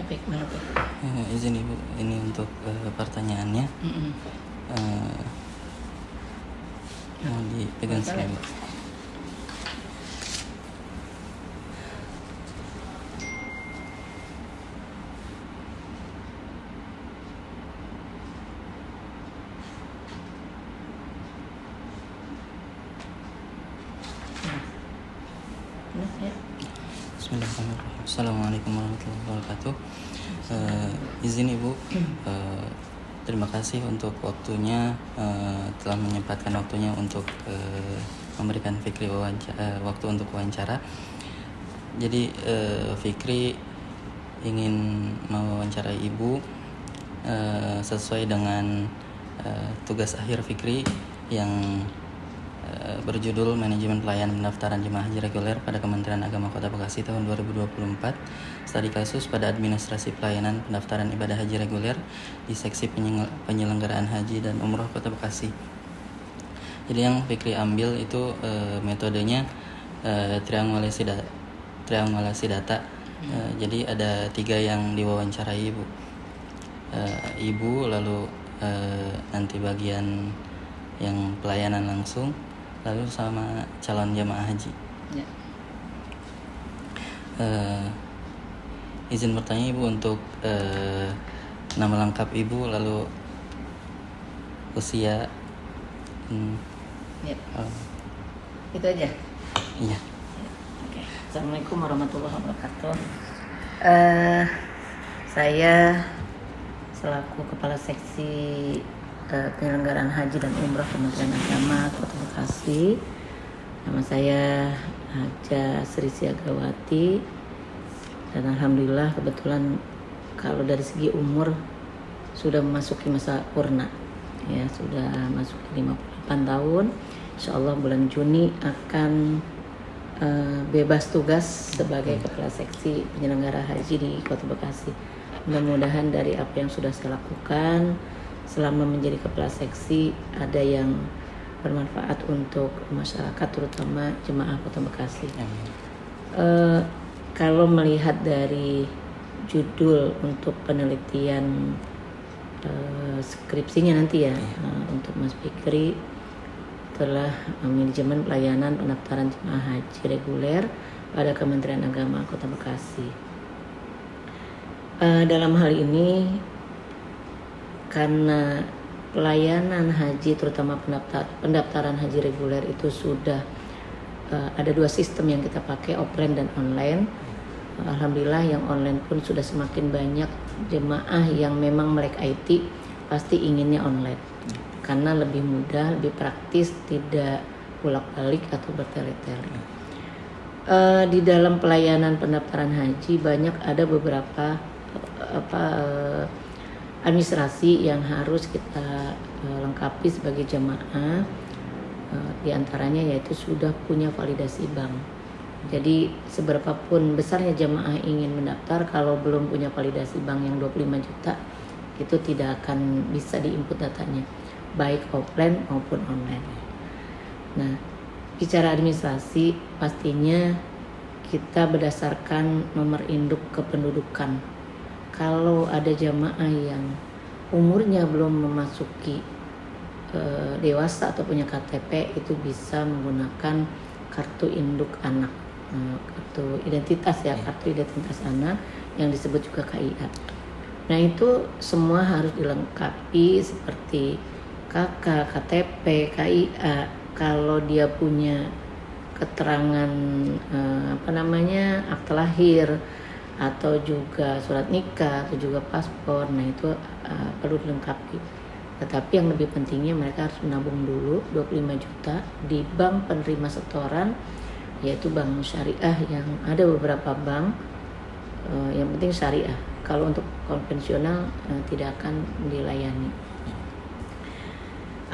Baik, mana Pak? Izin Ibu, ini untuk pertanyaannya. Mau dipegang sekali. Bismillahirrahmanirrahim. Assalamualaikum warahmatullahi wabarakatuh. Izin Ibu, terima kasih untuk waktunya, telah menyempatkan waktunya untuk memberikan Fikri waktu untuk wawancara. Jadi Fikri ingin mewawancarai Ibu sesuai dengan tugas akhir Fikri yang berjudul Manajemen Pelayanan Pendaftaran Jemaah Haji Reguler pada Kementerian Agama Kota Bekasi tahun 2024. Studi kasus pada administrasi pelayanan pendaftaran ibadah haji reguler di seksi penyelenggaraan haji dan umroh Kota Bekasi. Jadi yang Fikri ambil itu metodenya triangulasi data. Jadi ada 3 yang diwawancarai Ibu. Ibu, lalu nanti bagian yang pelayanan langsung, lalu sama calon jamaah haji. Ya. Izin bertanya Ibu untuk nama lengkap Ibu, lalu usia. Ya. Itu aja. Iya. Oke. Assalamualaikum warahmatullahi wabarakatuh. Saya selaku Kepala Seksi Penyelenggaraan Haji dan Umroh Kementerian Agama Kota Bekasi. Nama saya Haja Sri Siagawati, dan alhamdulillah kebetulan kalau dari segi umur sudah memasuki masa purna, ya sudah masuk 58 tahun. Insyaallah bulan Juni akan bebas tugas sebagai Kepala Seksi Penyelenggara Haji di Kota Bekasi. Mudah-mudahan dari apa yang sudah saya lakukan selama menjadi kepala seksi ada yang bermanfaat untuk masyarakat, terutama jemaah Kota Bekasi. Kalau melihat dari judul untuk penelitian skripsinya nanti ya, untuk Mas Fikri telah manajemen pelayanan pendaftaran jemaah haji reguler pada Kementerian Agama Kota Bekasi. Dalam hal ini, karena pelayanan haji terutama pendaftaran haji reguler itu sudah ada 2 sistem yang kita pakai, offline dan online. Alhamdulillah yang online pun sudah semakin banyak jemaah yang memang melek IT pasti inginnya online karena lebih mudah, lebih praktis, tidak bolak-balik atau bertele-tele. Di dalam pelayanan pendaftaran haji banyak ada beberapa administrasi yang harus kita lengkapi sebagai jamaah, di antaranya yaitu sudah punya validasi bank. Jadi seberapapun besarnya jamaah ingin mendaftar, kalau belum punya validasi bank yang 25 juta itu tidak akan bisa diinput datanya, baik offline maupun online. Nah, bicara administrasi pastinya kita berdasarkan nomor induk kependudukan. Kalau ada jamaah yang umurnya belum memasuki dewasa atau punya KTP, itu bisa menggunakan kartu induk anak, kartu identitas ya, kartu identitas anak yang disebut juga KIA. Nah itu semua harus dilengkapi seperti KK, KTP, KIA. Kalau dia punya keterangan akte lahir, atau juga surat nikah, atau juga paspor, nah itu perlu dilengkapi. Tetapi yang lebih pentingnya mereka harus menabung dulu 25 juta di bank penerima setoran, yaitu bank syariah, yang ada beberapa bank yang penting syariah. Kalau untuk konvensional tidak akan dilayani.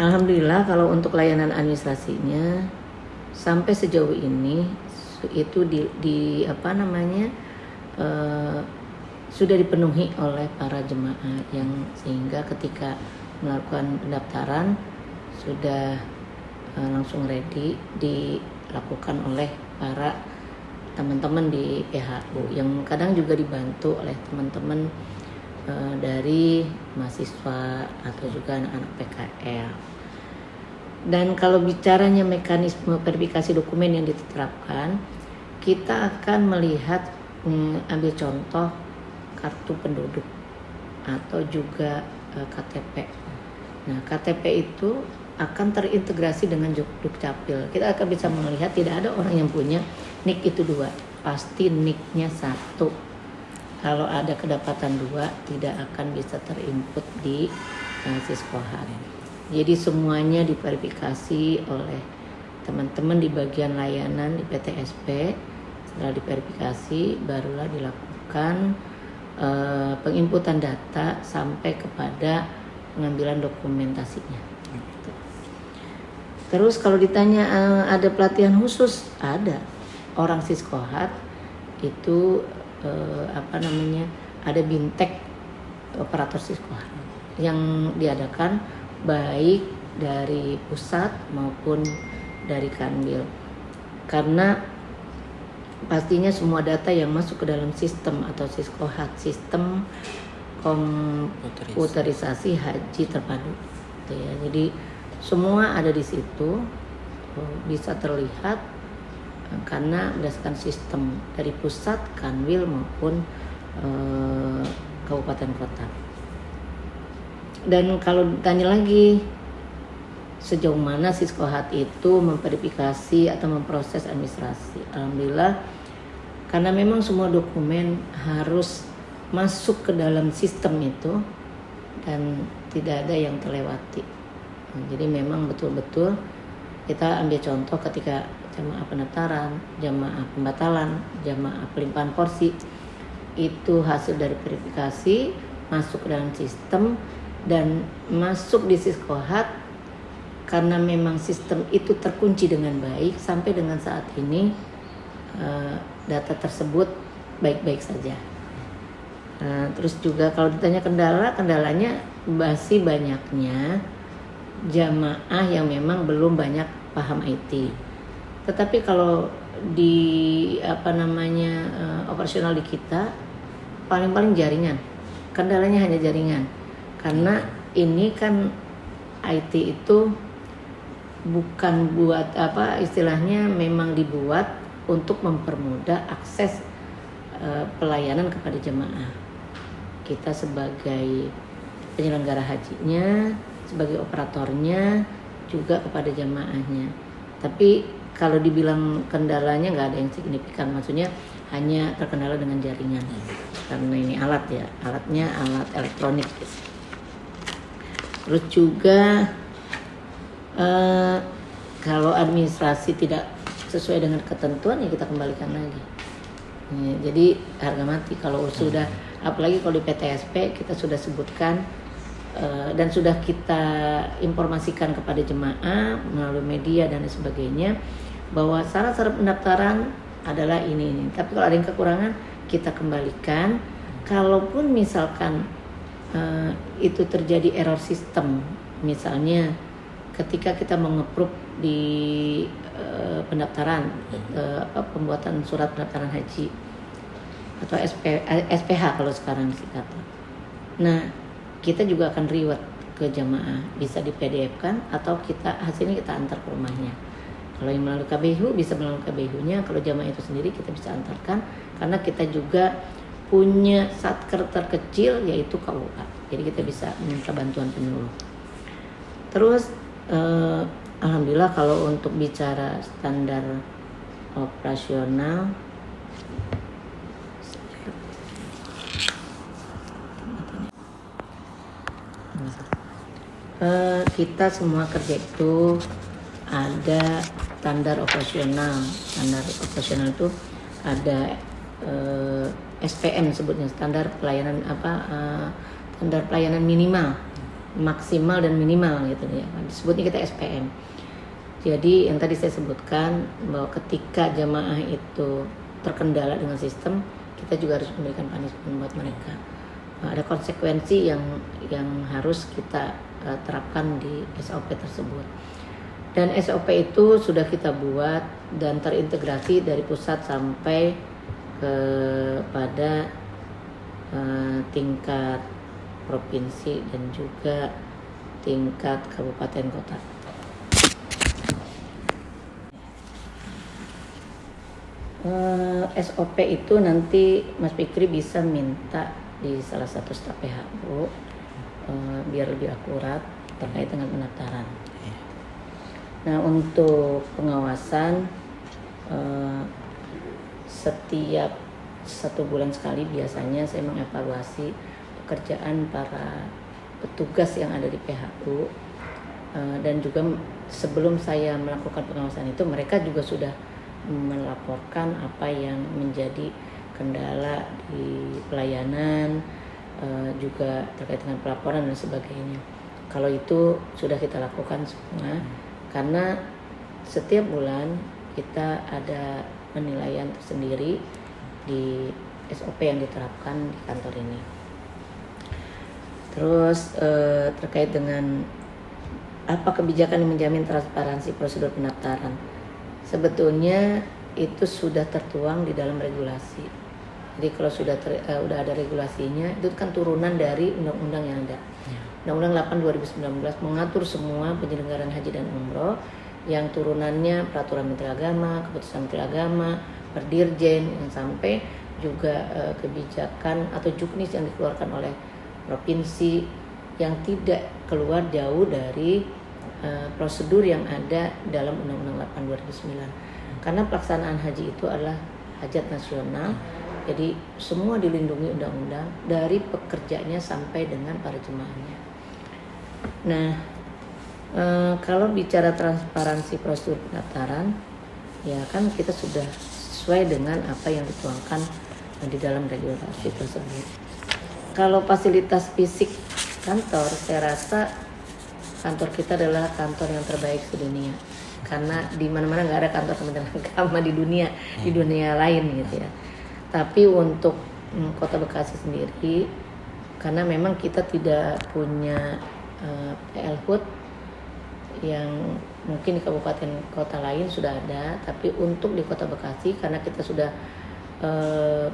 Alhamdulillah kalau untuk layanan administrasinya sampai sejauh ini itu sudah dipenuhi oleh para jemaah, yang sehingga ketika melakukan pendaftaran sudah langsung ready dilakukan oleh para teman-teman di PHU yang kadang juga dibantu oleh teman-teman dari mahasiswa atau juga anak-anak PKL. Dan kalau bicaranya mekanisme verifikasi dokumen yang diterapkan, kita akan melihat ambil contoh kartu penduduk atau juga KTP. Nah, KTP itu akan terintegrasi dengan Dukcapil. Kita akan bisa melihat tidak ada orang yang punya NIK itu 2, pasti NIK-nya 1. Kalau ada kedapatan 2, tidak akan bisa terinput di Siskohat. Jadi semuanya diverifikasi oleh teman-teman di bagian layanan di PTSP. Setelah diverifikasi, barulah dilakukan penginputan data sampai kepada pengambilan dokumentasinya. Terus kalau ditanya ada pelatihan khusus, ada. Orang Siskohat itu ada bintek operator Siskohat yang diadakan baik dari pusat maupun dari Kanwil. Karena pastinya semua data yang masuk ke dalam sistem atau Siskohat, sistem komputerisasi haji terpadu. Ya, jadi semua ada di situ, bisa terlihat karena berdasarkan sistem dari pusat, Kanwil maupun kabupaten kota. Dan kalau ditanya lagi sejauh mana Siskohat itu memverifikasi atau memproses administrasi, alhamdulillah karena memang semua dokumen harus masuk ke dalam sistem itu dan tidak ada yang terlewati. Jadi memang betul-betul kita ambil contoh ketika jamaah pendaftaran, jamaah pembatalan, jamaah pelimpahan porsi, itu hasil dari verifikasi masuk ke dalam sistem dan masuk di Siskohat karena memang sistem itu terkunci dengan baik sampai dengan saat ini data tersebut baik-baik saja. Terus juga kalau ditanya kendalanya masih banyaknya jamaah yang memang belum banyak paham IT. Tetapi kalau di operasional di kita paling jaringan. Kendalanya hanya jaringan. Karena ini kan IT itu bukan buat istilahnya memang dibuat untuk mempermudah akses pelayanan kepada jemaah. Kita sebagai penyelenggara hajinya, sebagai operatornya, juga kepada jamaahnya. Tapi kalau dibilang kendalanya nggak ada yang signifikan, maksudnya hanya terkendala dengan jaringan. Karena ini alatnya alat elektronik. Terus juga kalau administrasi tidak sesuai dengan ketentuan ya kita kembalikan lagi. Jadi harga mati kalau sudah, apalagi kalau di PTSP kita sudah sebutkan dan sudah kita informasikan kepada jemaah melalui media dan sebagainya bahwa syarat-syarat pendaftaran adalah ini. Tapi kalau ada yang kekurangan kita kembalikan. Kalaupun misalkan itu terjadi error sistem, misalnya ketika kita menge-approve di pendaftaran pembuatan surat pendaftaran haji atau SPH kalau sekarang sih kata. Nah, kita juga akan reward ke jamaah, bisa di PDF-kan atau hasilnya kita antar ke rumahnya. Kalau yang melalui KBHU bisa melalui KBHU-nya, kalau jamaah itu sendiri kita bisa antarkan karena kita juga punya satker terkecil yaitu KUA. Jadi kita bisa minta bantuan penyuluh. Terus alhamdulillah kalau untuk bicara standar operasional kita semua kerja itu ada standar operasional. Standar operasional itu ada SPM sebutnya, standar pelayanan standar pelayanan minimal, maksimal dan minimal gitu ya. Disebutnya kita SPM. Jadi yang tadi saya sebutkan bahwa ketika jamaah itu terkendala dengan sistem, kita juga harus memberikan punishment buat mereka. Ada konsekuensi yang harus kita terapkan di SOP tersebut. Dan SOP itu sudah kita buat dan terintegrasi dari pusat sampai kepada tingkat provinsi dan juga tingkat kabupaten kota. SOP itu nanti Mas Fikri bisa minta di salah satu staf PHU biar lebih akurat terkait dengan pendaftaran. Nah, untuk pengawasan setiap 1 bulan sekali biasanya saya mengevaluasi pekerjaan para petugas yang ada di PHU, dan juga sebelum saya melakukan pengawasan itu mereka juga sudah melaporkan apa yang menjadi kendala di pelayanan, juga terkait dengan pelaporan dan sebagainya. Kalau itu sudah kita lakukan semua, karena setiap bulan kita ada penilaian tersendiri di SOP yang diterapkan di kantor ini. Terus terkait dengan apa kebijakan yang menjamin transparansi prosedur pendaftaran, sebetulnya itu sudah tertuang di dalam regulasi. Jadi kalau sudah ada regulasinya, itu kan turunan dari undang-undang yang ada. Undang-Undang 8 2019 mengatur semua penyelenggaraan haji dan umroh, yang turunannya peraturan Menteri Agama, keputusan Menteri Agama, Perdirjen, yang sampai juga kebijakan atau juknis yang dikeluarkan oleh provinsi yang tidak keluar jauh dari prosedur yang ada dalam Undang-Undang 8 2009. Karena pelaksanaan haji itu adalah hajat nasional, jadi semua dilindungi undang-undang dari pekerjanya sampai dengan para jemaahnya. Nah, kalau bicara transparansi prosedur pendaftaran, ya kan kita sudah sesuai dengan apa yang dituangkan di dalam regulasi tersebut. Kalau fasilitas fisik kantor, saya rasa kantor kita adalah kantor yang terbaik sedunia, karena di mana-mana nggak ada kantor Kementerian Agama di dunia lain gitu ya. Tapi untuk Kota Bekasi sendiri, karena memang kita tidak punya PL-HUD yang mungkin di kabupaten kota lain sudah ada, tapi untuk di Kota Bekasi karena kita sudah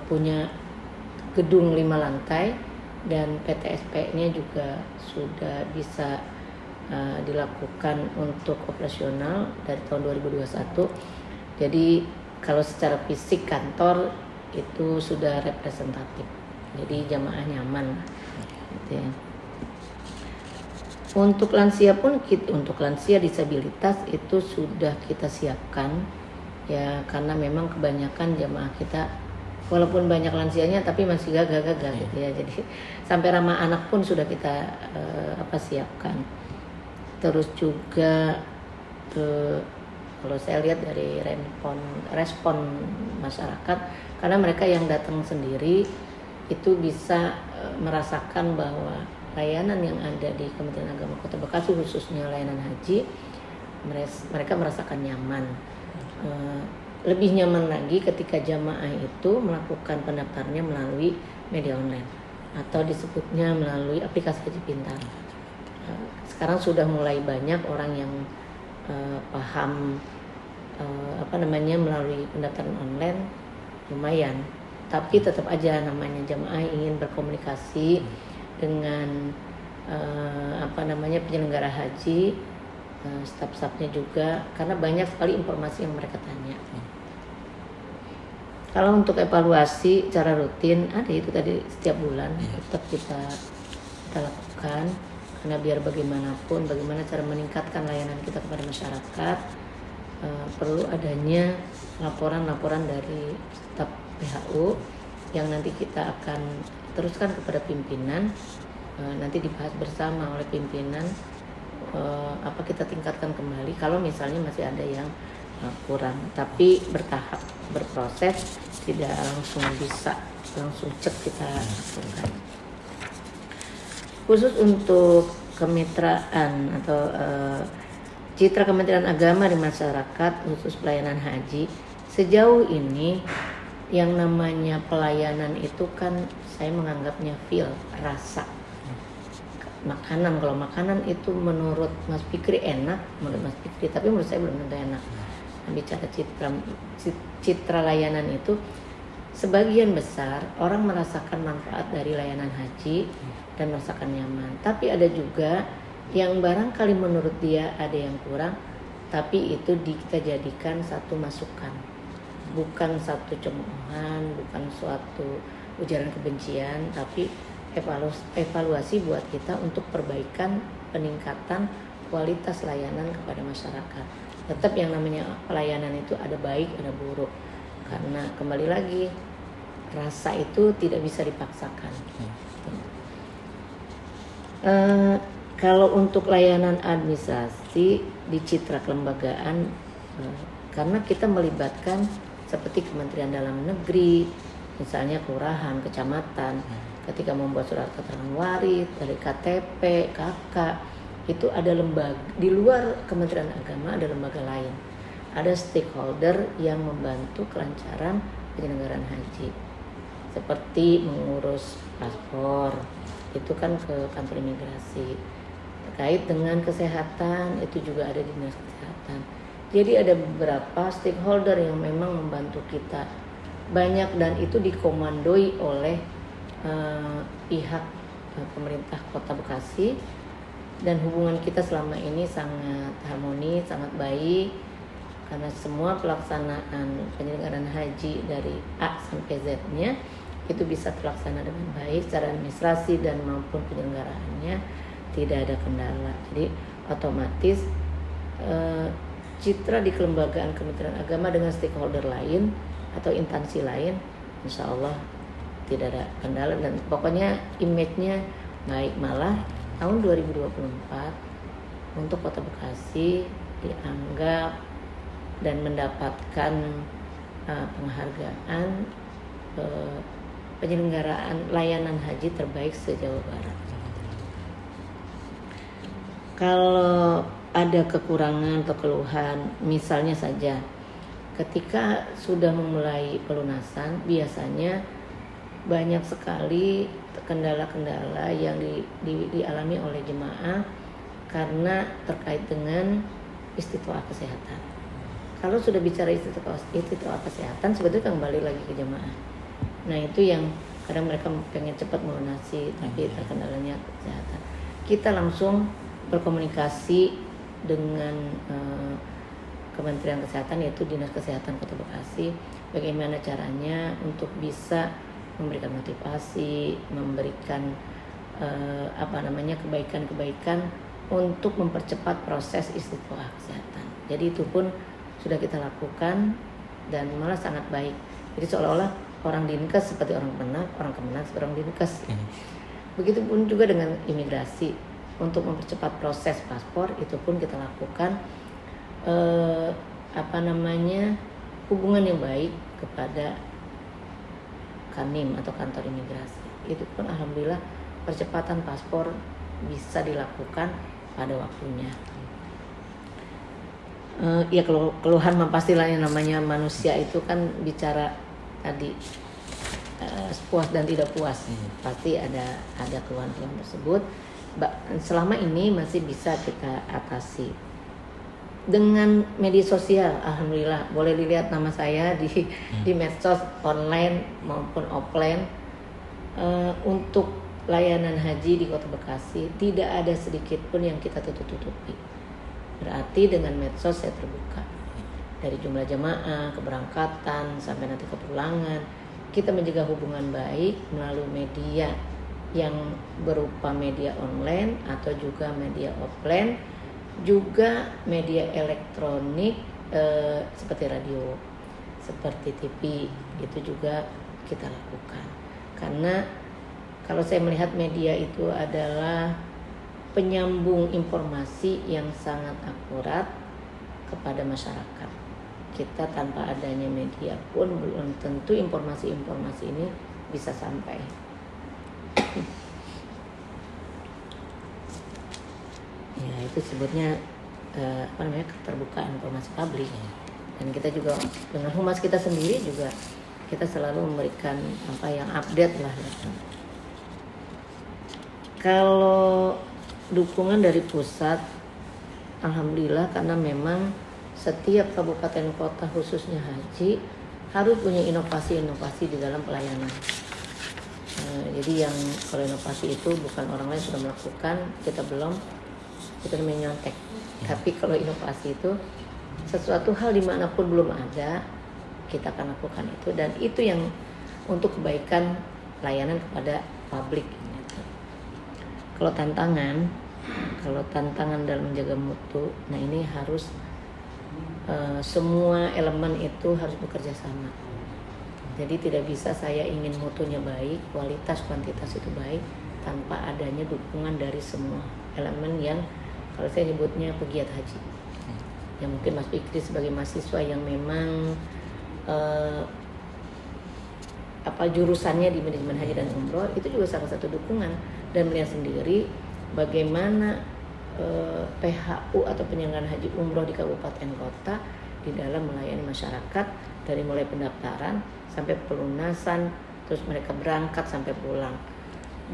punya gedung 5 lantai dan PTSP-nya juga sudah bisa dilakukan untuk operasional dari tahun 2021. Jadi kalau secara fisik kantor itu sudah representatif, jadi jamaah nyaman gitu ya. Untuk lansia pun untuk lansia disabilitas itu sudah kita siapkan ya, karena memang kebanyakan jamaah kita walaupun banyak lansianya tapi masih gagah-gagah gitu ya. Jadi sampai ramah anak pun sudah kita siapkan. Terus juga kalau saya lihat dari respon masyarakat, karena mereka yang datang sendiri itu bisa merasakan bahwa layanan yang ada di Kementerian Agama Kota Bekasi, khususnya layanan haji, mereka merasakan nyaman. Lebih nyaman lagi ketika jamaah itu melakukan pendaftarannya melalui media online atau disebutnya melalui aplikasi Haji Pintar. Sekarang sudah mulai banyak orang yang paham melalui pendaftaran online, lumayan. Tapi tetap aja namanya jamaah ingin berkomunikasi dengan penyelenggara haji, staf-stafnya juga, karena banyak sekali informasi yang mereka tanya. Kalau untuk evaluasi secara rutin ada itu tadi setiap bulan tetap kita lakukan, karena biar bagaimanapun bagaimana cara meningkatkan layanan kita kepada masyarakat, perlu adanya laporan-laporan dari staf PHU yang nanti kita akan teruskan kepada pimpinan, nanti dibahas bersama oleh pimpinan apa kita tingkatkan kembali kalau misalnya masih ada yang kurang, tapi bertahap, berproses, tidak langsung cek kita lakukan. Khusus untuk kemitraan atau citra Kementerian Agama di masyarakat khusus pelayanan haji, sejauh ini yang namanya pelayanan itu kan saya menganggapnya feel, rasa. makanan. Kalau makanan itu menurut Mas Fikri enak, menurut Mas Fikri, tapi menurut saya belum tentu enak. Nah, bicara citra layanan itu, sebagian besar orang merasakan manfaat dari layanan haji dan merasakan nyaman. Tapi ada juga yang barangkali menurut dia ada yang kurang, tapi itu kita jadikan satu masukan, bukan satu cemoohan, bukan suatu ujaran kebencian, tapi evaluasi buat kita untuk perbaikan peningkatan kualitas layanan kepada masyarakat. Tetap yang namanya pelayanan itu ada baik ada buruk, karena kembali lagi rasa itu tidak bisa dipaksakan. Kalau untuk layanan administrasi di citra kelembagaan, karena kita melibatkan seperti Kementerian Dalam Negeri, misalnya kelurahan, kecamatan, ketika membuat surat keterangan waris, dari KTP, KK, itu ada lembaga di luar Kementerian Agama, ada lembaga lain, ada stakeholder yang membantu kelancaran penyelenggaraan haji, seperti mengurus paspor, itu kan ke kantor imigrasi. Terkait dengan kesehatan, itu juga ada di dinas kesehatan. Jadi ada beberapa stakeholder yang memang membantu kita banyak, dan itu dikomandoi oleh pihak pemerintah Kota Bekasi, dan hubungan kita selama ini sangat harmonis, sangat baik, karena semua pelaksanaan penyelenggaraan haji dari A sampai Z-nya itu bisa terlaksana dengan baik secara administrasi dan maupun penyelenggaraannya tidak ada kendala. Jadi otomatis citra di kelembagaan Kementerian Agama dengan stakeholder lain atau instansi lain, insya Allah tidak ada kendala, dan pokoknya image-nya baik. Malah tahun 2024 untuk Kota Bekasi dianggap dan mendapatkan penghargaan penyelenggaraan layanan haji terbaik se-Jawa Barat. Kalau ada kekurangan atau keluhan, misalnya saja ketika sudah memulai pelunasan, biasanya banyak sekali kendala-kendala yang dialami oleh jemaah karena terkait dengan istitoah kesehatan. Kalau sudah bicara istitoah kesehatan, sebetulnya kembali lagi ke jemaah. Nah, itu yang kadang mereka pengen cepat melunasi, tapi terkendalanya kesehatan. Kita langsung berkomunikasi dengan Kementerian Kesehatan, yaitu Dinas Kesehatan Kota Bekasi, bagaimana caranya untuk bisa memberikan motivasi, memberikan kebaikan-kebaikan untuk mempercepat proses istitoah kesehatan. Jadi itu pun sudah kita lakukan dan malah sangat baik. Jadi seolah-olah orang dinkes seperti orang kemenang seperti orang dinkes. Begitupun juga dengan imigrasi, untuk mempercepat proses paspor itu pun kita lakukan hubungan yang baik kepada Kanim atau kantor imigrasi. Itu pun alhamdulillah percepatan paspor bisa dilakukan pada waktunya. Ya keluhan pastilah, yang namanya manusia itu kan bicara tadi puas dan tidak puas, pasti ada keluhan-keluhan tersebut. Selama ini masih bisa kita atasi dengan media sosial. Alhamdulillah boleh dilihat nama saya di medsos online maupun offline. Untuk layanan haji di Kota Bekasi tidak ada sedikit pun yang kita tutup-tutupi. Berarti dengan medsos saya terbuka, dari jumlah jemaah, keberangkatan sampai nanti kepulangan. Kita menjaga hubungan baik melalui media yang berupa media online atau juga media offline, juga media elektronik seperti radio, seperti TV, itu juga kita lakukan. Karena kalau saya melihat media itu adalah penyambung informasi yang sangat akurat kepada masyarakat. Kita tanpa adanya media pun belum tentu informasi-informasi ini bisa sampai. Ya, itu sebutnya keterbukaan informasi publik. Dan kita juga dengan humas kita sendiri juga kita selalu memberikan yang update lah. Kalau dukungan dari pusat, alhamdulillah, karena memang setiap kabupaten kota khususnya haji harus punya inovasi-inovasi di dalam pelayanan. Jadi yang kalau inovasi itu bukan orang lain sudah melakukan, kita belum, kita menyontek. Tapi kalau inovasi itu sesuatu hal dimanapun belum ada, kita akan lakukan itu, dan itu yang untuk kebaikan layanan kepada publik. Kalau tantangan dalam menjaga mutu, nah ini harus semua elemen itu harus bekerja sama. Jadi tidak bisa saya ingin mutunya baik, kualitas kuantitas itu baik tanpa adanya dukungan dari semua elemen yang kalau saya nyebutnya pegiat haji. Yang mungkin Mas Fikri sebagai mahasiswa yang memang jurusannya di manajemen haji dan umroh, itu juga salah satu dukungan, dan melihat sendiri bagaimana PHU atau penyelenggaraan haji umroh di kabupaten kota di dalam melayani masyarakat dari mulai pendaftaran sampai pelunasan, terus mereka berangkat sampai pulang.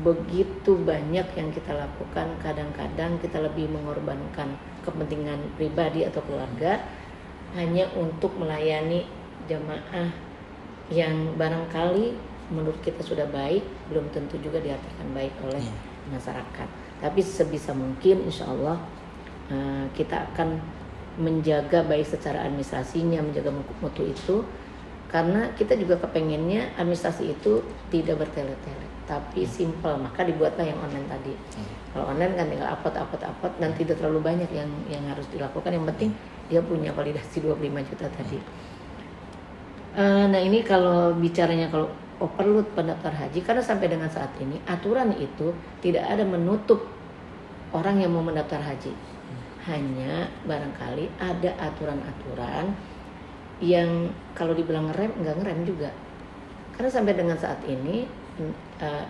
Begitu banyak yang kita lakukan, kadang-kadang kita lebih mengorbankan kepentingan pribadi atau keluarga hanya untuk melayani jamaah yang barangkali menurut kita sudah baik, belum tentu juga diartikan baik oleh masyarakat. Tapi sebisa mungkin insya Allah kita akan menjaga baik secara administrasinya, menjaga mutu itu, karena kita juga kepengennya administrasi itu tidak bertele-tele tapi simple, maka dibuatlah yang online tadi. Kalau online kan tinggal upload dan tidak terlalu banyak yang harus dilakukan, yang penting dia punya validasi 25 juta tadi. Nah ini kalau bicaranya kalau overload pendaftar haji, karena sampai dengan saat ini aturan itu tidak ada menutup orang yang mau mendaftar haji. Hanya barangkali ada aturan-aturan yang kalau dibilang ngerem, nggak ngerem juga. Karena sampai dengan saat ini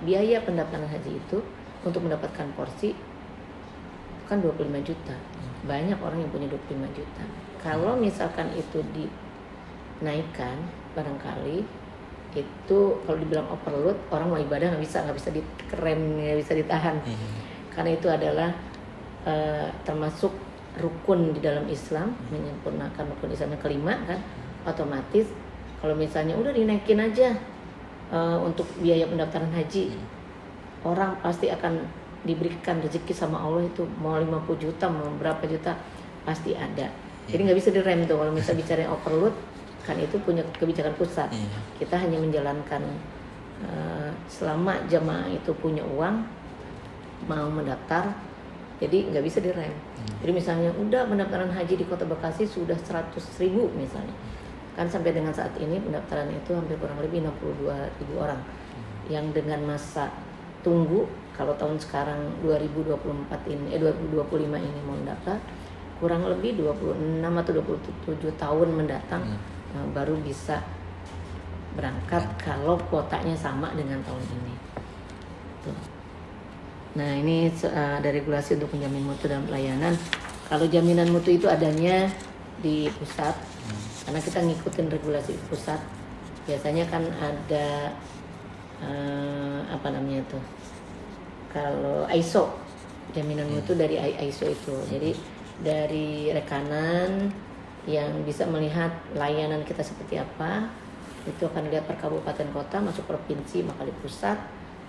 biaya pendaftaran haji itu untuk mendapatkan porsi kan 25 juta. Banyak orang yang punya 25 juta. Kalau misalkan itu dinaikkan, barangkali itu kalau dibilang overload, orang mau ibadah nggak bisa dikerem, nggak bisa ditahan. Karena itu adalah termasuk rukun di dalam Islam, menyempurnakan rukun Islam yang kelima kan, otomatis kalau misalnya udah dinaikin aja untuk biaya pendaftaran haji, orang pasti akan diberikan rezeki sama Allah, itu mau 50 juta mau berapa juta pasti ada. Jadi nggak bisa direm tuh kalau misalnya bicara overload, kan itu punya kebijakan pusat. Kita hanya menjalankan selama jamaah itu punya uang mau mendaftar, jadi nggak bisa direm. Jadi misalnya udah pendaftaran haji di Kota Bekasi sudah 100.000 misalnya, kan sampai dengan saat ini pendaftaran itu hampir kurang lebih 62.000 orang yang dengan masa tunggu, kalau tahun sekarang 2024 ini 2025 ini mau mendaftar, kurang lebih 26 atau 27 tahun mendatang baru bisa berangkat kalau kuotanya sama dengan tahun ini. Tuh. Nah ini ada regulasi untuk menjamin mutu dalam pelayanan. Kalau jaminan mutu itu adanya di pusat, karena kita ngikutin regulasi pusat. Biasanya kan ada kalau ISO, jaminan mutu dari ISO itu. Jadi dari rekanan yang bisa melihat layanan kita seperti apa, itu akan lihat per kabupaten kota, masuk provinsi, maka di pusat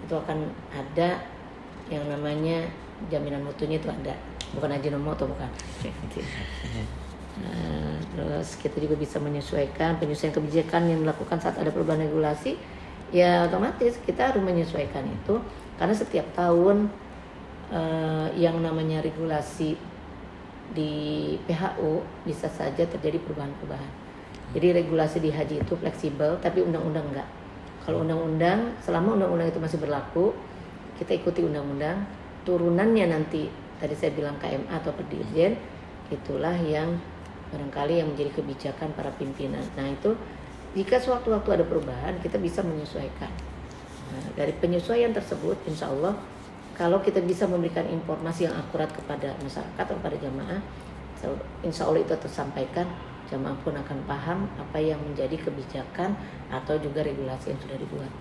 itu akan ada yang namanya jaminan mutunya, itu ada, bukan Ajinomoto, bukan. Terus kita juga bisa penyesuaian kebijakan yang dilakukan saat ada perubahan regulasi, ya otomatis kita harus menyesuaikan itu, karena setiap tahun yang namanya regulasi di PHU bisa saja terjadi perubahan-perubahan. Jadi regulasi di haji itu fleksibel, tapi undang-undang enggak. Kalau undang-undang, selama undang-undang itu masih berlaku, kita ikuti undang-undang. Turunannya nanti, tadi saya bilang KMA atau Perdirjen, itulah yang barangkali yang menjadi kebijakan para pimpinan. Nah itu, jika sewaktu-waktu ada perubahan, kita bisa menyesuaikan. Nah, dari penyesuaian tersebut, insya Allah, kalau kita bisa memberikan informasi yang akurat kepada masyarakat atau kepada jamaah, insya Allah itu tersampaikan, jamaah pun akan paham apa yang menjadi kebijakan atau juga regulasi yang sudah dibuat.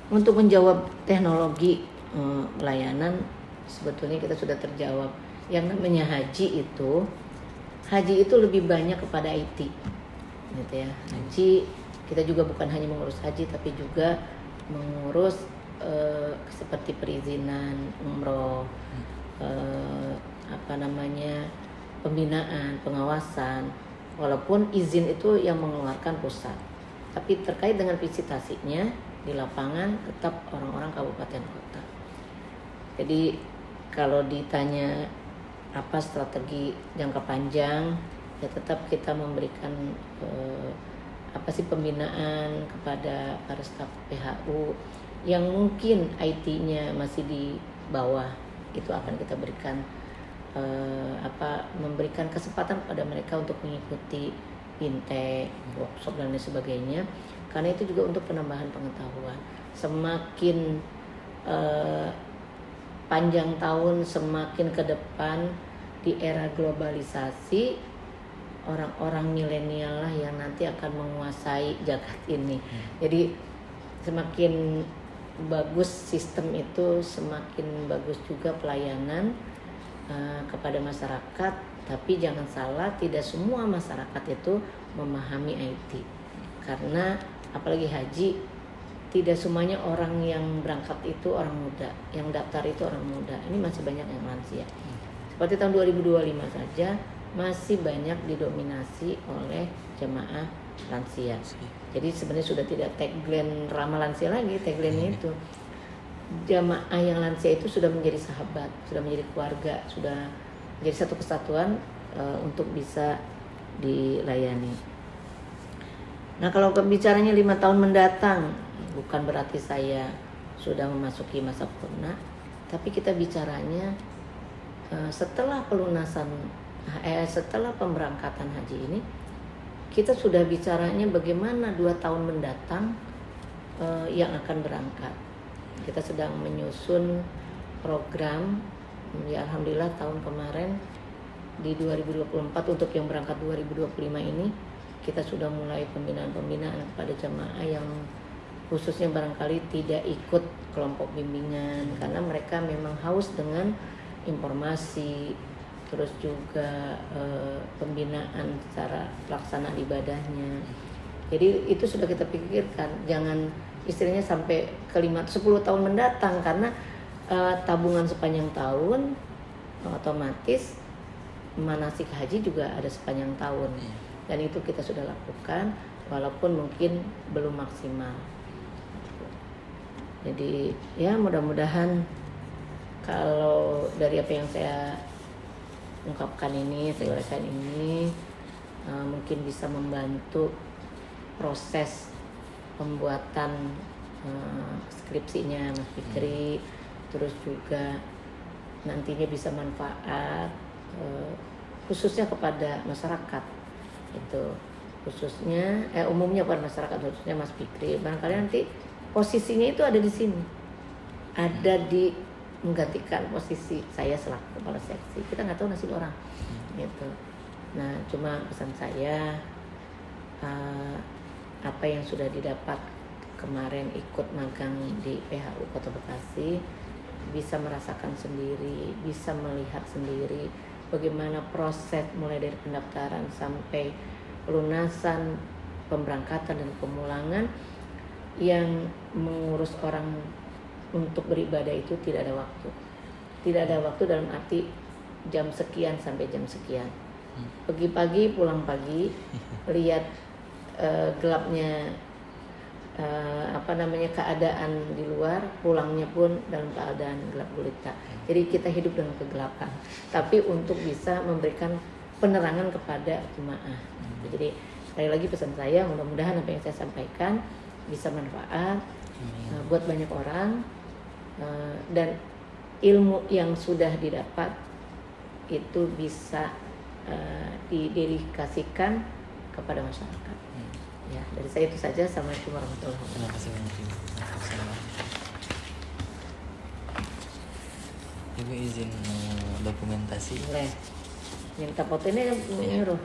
Untuk menjawab teknologi pelayanan, sebetulnya kita sudah terjawab. Yang namanya haji itu lebih banyak kepada IT, gitu ya. Haji kita juga bukan hanya mengurus haji, tapi juga mengurus seperti perizinan umroh, pembinaan, pengawasan. Walaupun izin itu yang mengeluarkan pusat, tapi terkait dengan visitasinya di lapangan tetap orang-orang kabupaten kota. Jadi kalau ditanya apa strategi jangka panjang, ya tetap kita memberikan pembinaan kepada para staf PHU yang mungkin IT-nya masih di bawah, itu akan kita berikan memberikan kesempatan pada mereka untuk mengikuti intek, workshop dan lain sebagainya, karena itu juga untuk penambahan pengetahuan. Semakin panjang tahun, semakin ke depan di era globalisasi, orang-orang milenial lah yang nanti akan menguasai jagat ini. Jadi semakin bagus sistem itu, semakin bagus juga pelayanan kepada masyarakat. Tapi jangan salah, tidak semua masyarakat itu memahami IT, karena apalagi haji, tidak semuanya orang yang berangkat itu orang muda, yang daftar itu orang muda. Ini masih banyak yang lansia. Seperti tahun 2025 saja masih banyak didominasi oleh jemaah lansia. Jadi sebenarnya sudah tidak tagline ramah lansia lagi, tagline itu jamaah yang lansia itu sudah menjadi sahabat, sudah menjadi keluarga, sudah menjadi satu kesatuan untuk bisa dilayani. Nah, kalau bicaranya 5 tahun mendatang, bukan berarti saya sudah memasuki masa purna, tapi kita bicaranya setelah pemberangkatan haji ini, kita sudah bicaranya bagaimana 2 tahun mendatang yang akan berangkat. Kita sedang menyusun program, ya alhamdulillah tahun kemarin di 2024 untuk yang berangkat 2025 ini kita sudah mulai pembinaan kepada jamaah yang khususnya barangkali tidak ikut kelompok bimbingan, karena mereka memang haus dengan informasi, terus juga pembinaan secara pelaksanaan ibadahnya. Jadi itu sudah kita pikirkan, jangan istilahnya sampai ke 10 tahun mendatang, karena tabungan sepanjang tahun otomatis manasik haji juga ada sepanjang tahun, dan itu kita sudah lakukan walaupun mungkin belum maksimal. Jadi ya mudah-mudahan kalau dari apa yang saya ungkapkan ini, saya uraikan ini, mungkin bisa membantu proses pembuatan skripsinya Mas Fikri, terus juga nantinya bisa manfaat khususnya kepada masyarakat, itu khususnya umumnya pada masyarakat, khususnya Mas Fikri. Barangkali nanti posisinya itu ada di sini, ada di menggantikan posisi saya selaku kepala seksi. Kita nggak tahu nasib orang, gitu. Nah, cuma pesan saya, apa yang sudah didapat kemarin ikut magang di PHU Kota Bekasi, bisa merasakan sendiri, bisa melihat sendiri bagaimana proses mulai dari pendaftaran sampai pelunasan, pemberangkatan dan pemulangan. Yang mengurus orang untuk beribadah itu tidak ada waktu. Tidak ada waktu dalam arti jam sekian sampai jam sekian. Pergi pagi, pulang pagi, lihat gelapnya keadaan di luar, pulangnya pun dalam keadaan gelap gulita. Jadi kita hidup dengan kegelapan, tapi untuk bisa memberikan penerangan kepada jemaah. Jadi sekali lagi pesan saya, mudah-mudahan apa yang saya sampaikan bisa manfaat buat banyak orang, dan ilmu yang sudah didapat itu bisa didedikasikan kepada masyarakat. Ya, dari saya itu saja. Assalamualaikum warahmatullahi wabarakatuh. Terima kasih banyak Ibu. Ibu izin dokumentasi. Boleh. Minta foto ini nyuruh.